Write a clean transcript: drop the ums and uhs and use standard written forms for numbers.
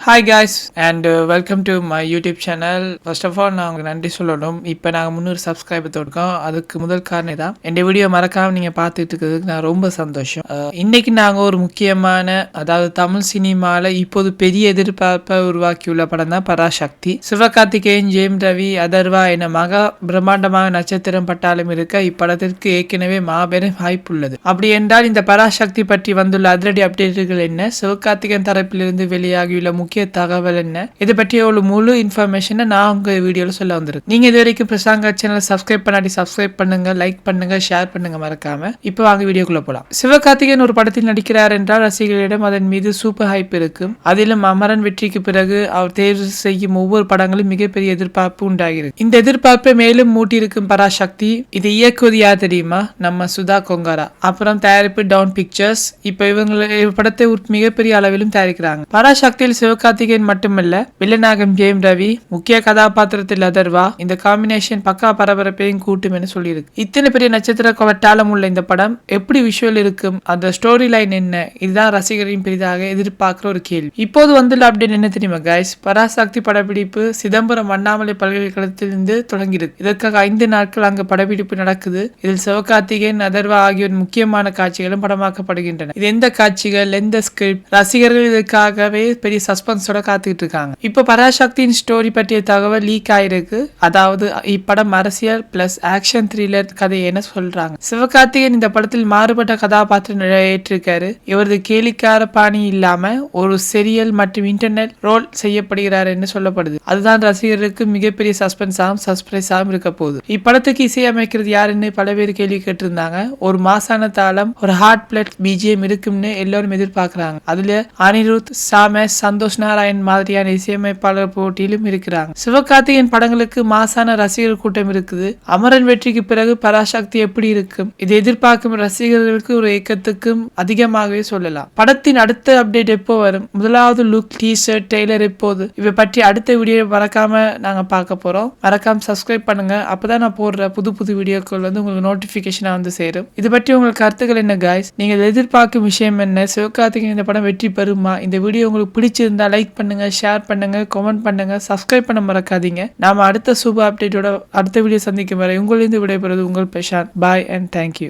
Hi guys and welcome to my YouTube channel. First of all நான் உங்களுக்கு நன்றி சொல்லணும். இப்போ நாங்கள் 300 சப்ஸ்கிரைபர் தொடுக்கோம். அதுக்கு முதல் காரணம் தான் என் வீடியோ மறக்காமல் நீங்கள் பார்த்துட்டு இருக்கிறதுக்கு நான் ரொம்ப சந்தோஷம். இன்னைக்கு நாங்கள் ஒரு முக்கியமான, அதாவது தமிழ் சினிமாவில் இப்போது பெரிய எதிர்பார்ப்பை உருவாக்கியுள்ள படம் தான் பராசக்தி. சிவகார்த்திகேயன், ஜெயம் ரவி, அதர்வா என மகா பிரம்மாண்டமாக நட்சத்திரம் பட்டாலும் இருக்க இப்படத்திற்கு ஏற்கனவே மாபெரும் ஹைப் உள்ளது. அப்படி என்றால் இந்த பராசக்தி பற்றி வந்துள்ள அதிரடி அப்டேட்டுகள் என்ன, சிவகார்த்திகேயன் தரப்பிலிருந்து வெளியாகியுள்ள முக்கிய தகவல் என்ன, இது பற்றிய ஒரு முழு இன்ஃபர்மேஷனை நான் உங்க வீடியோல சொல்ல வந்திருக்கேன். நீங்க இது வரைக்கும் பிரசாங்க சேனலை சப்ஸ்கிரைப் பண்ணாடி சப்ஸ்கிரைப் பண்ணுங்க, லைக் பண்ணுங்க, ஷேர் பண்ணுங்க மறக்காம. இப்போ வாங்க வீடியோக்குள்ள போலாம். சிவகார்த்திகேயன் ஒரு படத்தில் நடிக்கிறார் என்றால் ரசிகர்களிடம் அதன் மீது சூப்பர் ஹைப் இருக்கும். அதிலும் அமரன் வெற்றிக்கு பிறகு அவர் தேர்வு செய்யும் ஒவ்வொரு படங்களும் மிகப்பெரிய எதிர்பார்ப்பு உண்டாகிறது. இந்த எதிர்பார்ப்பை மேலும் மூட்டியிருக்கும் பராசக்தி. இதை இயக்குவது யார் தெரியுமா? நம்ம சுதா கொங்காரா. அப்புறம் தயாரிப்பு டவுன் பிக்சர்ஸ். இப்ப இவங்க படத்தை மிகப்பெரிய அளவிலும் தயாரிக்கிறாங்க. பராசக்தியில் சிவகார்த்திகேயன் மட்டுமல்ல, வில்லனாகம் ஜெயம் ரவி, முக்கிய கதாபாத்திரத்தில் அதர்வா. இந்த காம்பினேஷன் பக்கா பரபரப்பையும் கூட்டும் என சொல்லியிருக்கு. இத்தனை பெரிய நட்சத்திர வட்டாலம் உள்ள இந்த படம் எப்படி விஷுவல் இருக்கும், அந்த ஸ்டோரி லைன் என்ன, இதுதான் ரசிகரின் பெரிதாக எதிர்பார்க்கிற ஒரு கேள்வி. இப்போது வந்துள்ள அப்டேட் என்ன தெரியுமா கைஸ்? பராசக்தி படப்பிடிப்பு சிதம்பரம் அண்ணாமலை பல்கலைக்கழகத்திலிருந்து தொடங்கியிருக்கு. இதற்காக 5 நாட்கள் அங்கு படப்பிடிப்பு நடக்குது. இதில் சிவகார்த்திகேயன், அதர்வா ஆகியோர் முக்கியமான காட்சிகளும் படமாக்கப்படுகின்றன. இது எந்த காட்சிகள், எந்த ஸ்கிரிப்ட், ரசிகர்கள் இதற்காகவே பெரிய சஸ்பென்ஸோட காத்துக்கிட்டு இருக்காங்க. இப்ப பராசக்தியின் ஸ்டோரி பற்றிய தகவல் லீக் ஆயிருக்கு. அதாவது இப்படம் அரசியல் பிளஸ் ஆக்ஷன் த்ரில்லர் கதை என சொல்றாங்க. சிவகார்த்திகேயன் இந்த படத்தில் மாறுபட்ட கதாபாத்திரம் ஏற்றிருக்காரு. இவரது கேலிக்கார பாணி இல்லாம ஒரு சீரியல் மற்றும் இன்டர்நெட் ரோல் செய்யப்படுகிறார் என்று சொல்லப்படுது. அதுதான் ரசிகர்களுக்கு மிகப்பெரிய சஸ்பென்ஸாகவும் இருக்க போகுது. இப்படத்துக்கு இசையமைக்கிறது யாருன்னு பல பேர் கேள்வி கேட்டிருந்தாங்க. ஒரு மாசான தாளம், ஒரு ஹார்ட் பிளட் பிஜிஎம் இருக்கும்னு எல்லாரும் எதிர்பார்க்கிறாங்க. அதுல அனிருத், சாமஸ், சந்தோஷ் நாராயண் மாதிரியான இசையமைப்பாளர் போட்டியிலும் இருக்கிறாங்க. சிவகார்த்திகேயன் படங்களுக்கு மாசான ரசிகர் கூட்டம் இருக்குது. அமரன் வெற்றிக்கு பிறகு பராசக்தி எப்படி இருக்கும், இதை எதிர்பார்க்கும் ரசிகர்களுக்கு ஒரு ஏக்கத்துக்கும் அதிகமாகவே சொல்லலாம். படத்தின் அடுத்த அப்டேட் எப்போ வரும், முதலாவது லுக், டீசர், ட்ரெய்லர் எப்போது, இவை பற்றி அடுத்த வீடியோ மறக்காம நாங்க பார்க்க போறோம். மறக்காம சப்ஸ்கிரைப் பண்ணுங்க. அப்பதான் நான் போடுற புது வீடியோக்கள் உங்களுக்கு நோட்டிபிகேஷனா சேரும். இது பற்றி உங்களுக்கு கருத்துக்கள் என்ன காய்ஸ்? நீங்கள் எதிர்பார்க்கும் விஷயம் என்ன? சிவகார்த்திகேயன் இந்த படம் வெற்றி பெறுமா? இந்த வீடியோ உங்களுக்கு பிடிச்சிருந்தா லைக் பண்ணுங்க, ஷேர் பண்ணுங்க, கமெண்ட் பண்ணுங்க, சப்ஸ்கிரைப் பண்ண மறக்காதீங்க. நாம அடுத்த சூப்பர் அப்டேட்டோட அடுத்த வீடியோ சந்திக்கும் வரை உங்களிருந்து விடைபெறுவது உங்கள் பிரசாந்த். பாய் அண்ட் தேங்க்யூ.